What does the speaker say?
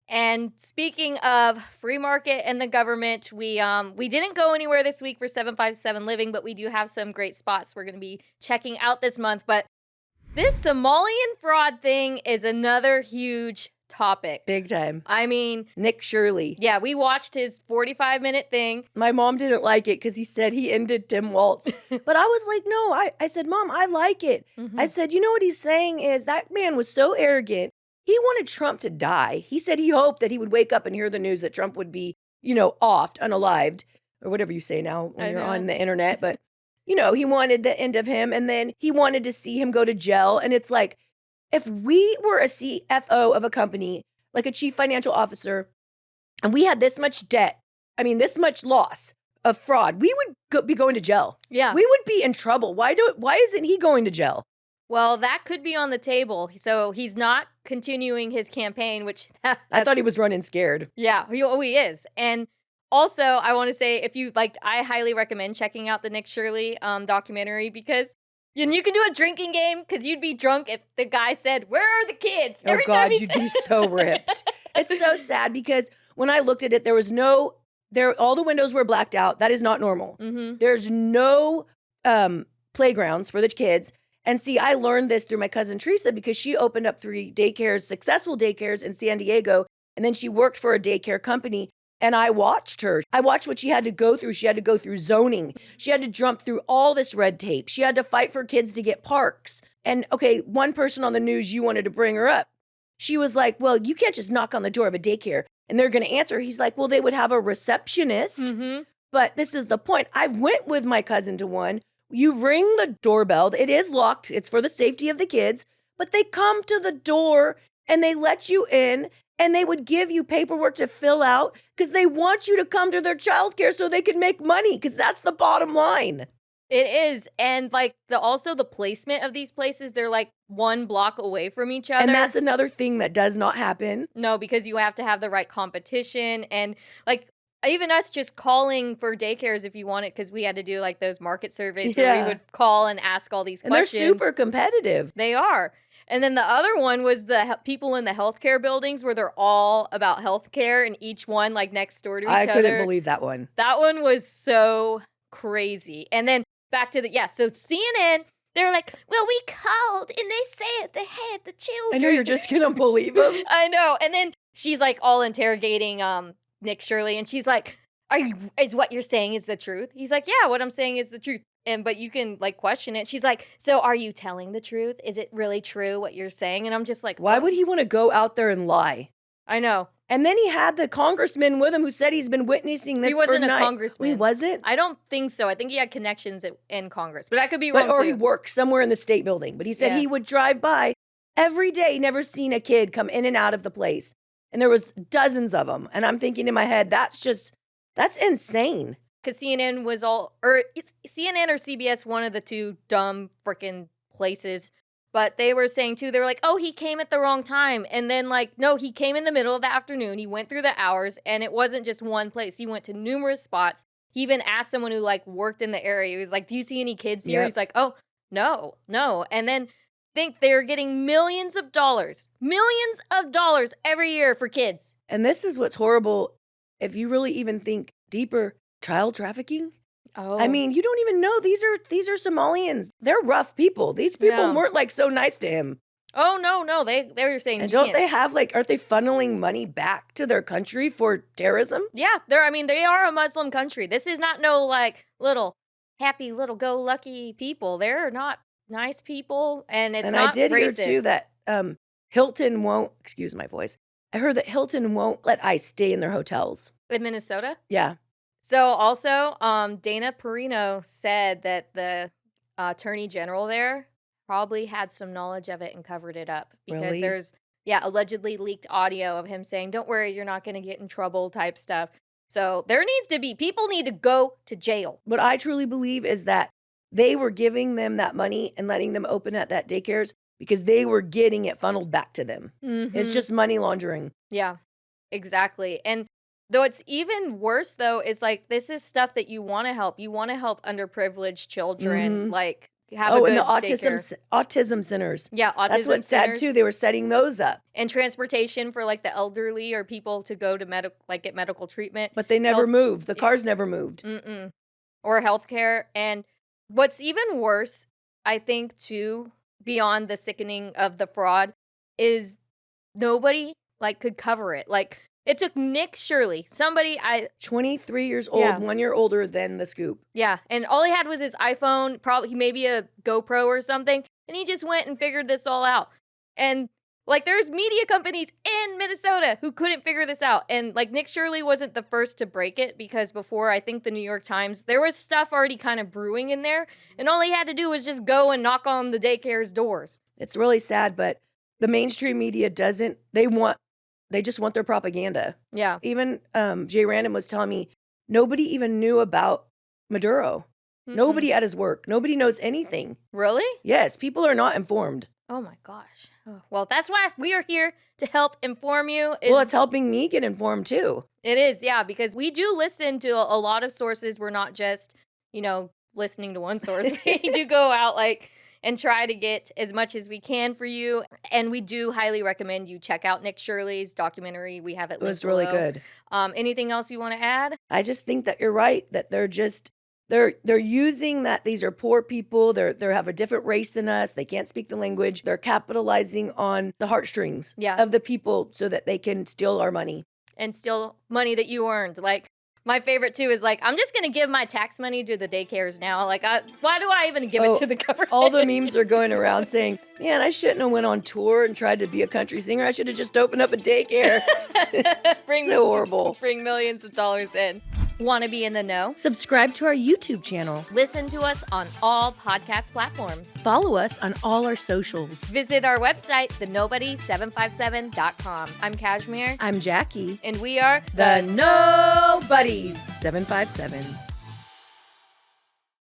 And speaking of free market and the government, we didn't go anywhere this week for 757 Living, but we do have some great spots we're going to be checking out this month. But this Somalian fraud thing is another huge topic. Big time. I mean, Nick Shirley. Yeah, we watched his 45-minute thing. My mom didn't like it because he said he ended Tim Waltz. But I was like, no, I said, Mom, I like it. I said, you know what he's saying is that man was so arrogant. He wanted Trump to die. He said he hoped that he would wake up and hear the news that Trump would be, offed, unalived, or whatever you say now when you're on the internet. But, he wanted the end of him. And then he wanted to see him go to jail. And it's like, if we were a CFO of a company, like a chief financial officer, and we had this much debt, this much loss of fraud, we would be going to jail. Yeah. We would be in trouble. Why isn't he going to jail? Well, that could be on the table. So he's not continuing his campaign, which... I thought he was running scared. Yeah, he is. And also, I want to say, if you I highly recommend checking out the Nick Shirley documentary because you can do a drinking game because you'd be drunk if the guy said, "Where are the kids?" Oh, God, you'd be so ripped. It's so sad because when I looked at it, all the windows were blacked out. That is not normal. There's no playgrounds for the kids. And see, I learned this through my cousin Teresa because she opened up 3 successful daycares in San Diego. And then she worked for a daycare company. And I watched her. I watched what she had to go through. She had to go through zoning. She had to jump through all this red tape. She had to fight for kids to get parks. And okay, one person on the news, you wanted to bring her up. She was like, well, you can't just knock on the door of a daycare and they're going to answer. He's like, well, they would have a receptionist. But this is the point. I went with my cousin to one. You ring the doorbell. It is locked. It's for the safety of the kids. But they come to the door and they let you in. And they would give you paperwork to fill out because they want you to come to their childcare so they can make money because that's the bottom line. It is. And also the placement of these places, they're 1 block away from each other. And that's another thing that does not happen. No, because you have to have the right competition. And even us just calling for daycares if you want it, because we had to do those market surveys where we would call and ask all these questions. And they're super competitive. They are. And then the other one was the people in the healthcare buildings where they're all about healthcare and each one next door to each other. I couldn't believe that one. That one was so crazy. And then back to so CNN, they're like, well, we called and they said they had the children. I know you're just going to believe them. I know. And then she's all interrogating Nick Shirley and she's like, is what you're saying is the truth? He's like, yeah, what I'm saying is the truth. But you can question it. She's like, so are you telling the truth? Is it really true what you're saying? And I'm just like, why would he want to go out there and lie? I know. And then he had the congressman with him who said he's been witnessing this. He wasn't a congressman. He wasn't? I don't think so. I think he had connections in Congress, but I could be wrong or too. He worked somewhere in the state building. But he said he would drive by every day, never seen a kid come in and out of the place. And there was dozens of them. And I'm thinking in my head, that's insane. Because CNN it's CNN or CBS, one of the two dumb freaking places. But they were saying too, they were like, oh, he came at the wrong time. And then no, he came in the middle of the afternoon. He went through the hours and it wasn't just one place. He went to numerous spots. He even asked someone who worked in the area. He was like, do you see any kids here? Yep. He's like, oh, no. And then think they're getting millions of dollars every year for kids. And this is what's horrible. If you really even think deeper, child trafficking. Oh. You don't even know. These are Somalians. They're rough people. These people weren't so nice to him. Oh, no. They were saying, and don't they have aren't they funneling money back to their country for terrorism? Yeah, they are a Muslim country. This is not no little happy, little go lucky people. They're not nice people, and it's not racist. And I did hear too that Hilton won't, excuse my voice, I heard that Hilton won't let ICE stay in their hotels. In Minnesota? Yeah. So also, Dana Perino said that the attorney general there probably had some knowledge of it and covered it up. Because there's, allegedly leaked audio of him saying, don't worry, you're not going to get in trouble type stuff. So people need to go to jail. What I truly believe is that they were giving them that money and letting them open at that daycares because they were getting it funneled back to them. Mm-hmm. It's just money laundering. Yeah, exactly. And though it's even worse, though, is this is stuff that you want to help. You want to help underprivileged children, have a Oh, good and the daycare. autism centers. Yeah, autism That's what's sad centers. too. They were setting those up, And transportation for like the elderly or people to go to get medical treatment. but they never Health- moved. The cars never moved. Or healthcare. And what's even worse, I think, too, beyond the sickening of the fraud, is nobody like could cover it. Like it took Nick Shirley, 23 years old, Yeah. 1 year older than the scoop. Yeah, and all he had was his iPhone, probably maybe a GoPro or something, and he just went and figured this all out. And like there's media companies in Minnesota who couldn't figure this out. And like Nick Shirley wasn't the first to break it, because before, I think the New York Times, there was stuff already kind of brewing in there, and all he had to do was just go and knock on the daycare's doors. It's really sad, but the mainstream media doesn't, they just want their propaganda. Yeah. Even Jay Random was telling me nobody even knew about Maduro. Nobody at his work. Nobody knows anything. Really? Yes, people are not informed. Oh my gosh. Oh, well, that's why we are here to help inform you. Well, it's helping me get informed too. It is, yeah, because we do listen to a lot of sources. We're not just, listening to one source. We do go out and try to get as much as we can for you. And we do highly recommend you check out Nick Shirley's documentary. We have it linked It was really below. good. Anything else you want to add? I just think that you're right, that they're using that these are poor people, they have a different race than us, they can't speak the language. They're capitalizing on the heartstrings of the people so that they can steal our money. And steal money that you earned. Like, my favorite too is I'm just going to give my tax money to the daycares now. Like, why do I even give it to the government? All the memes are going around saying, man, I shouldn't have went on tour and tried to be a country singer. I should have just opened up a daycare. So horrible. Bring millions of dollars in. Want to be in the know? Subscribe to our YouTube channel. Listen to us on all podcast platforms. Follow us on all our socials. Visit our website, thenobody757.com. I'm Kashmir. I'm Jackie. And we are The Nobodies 757.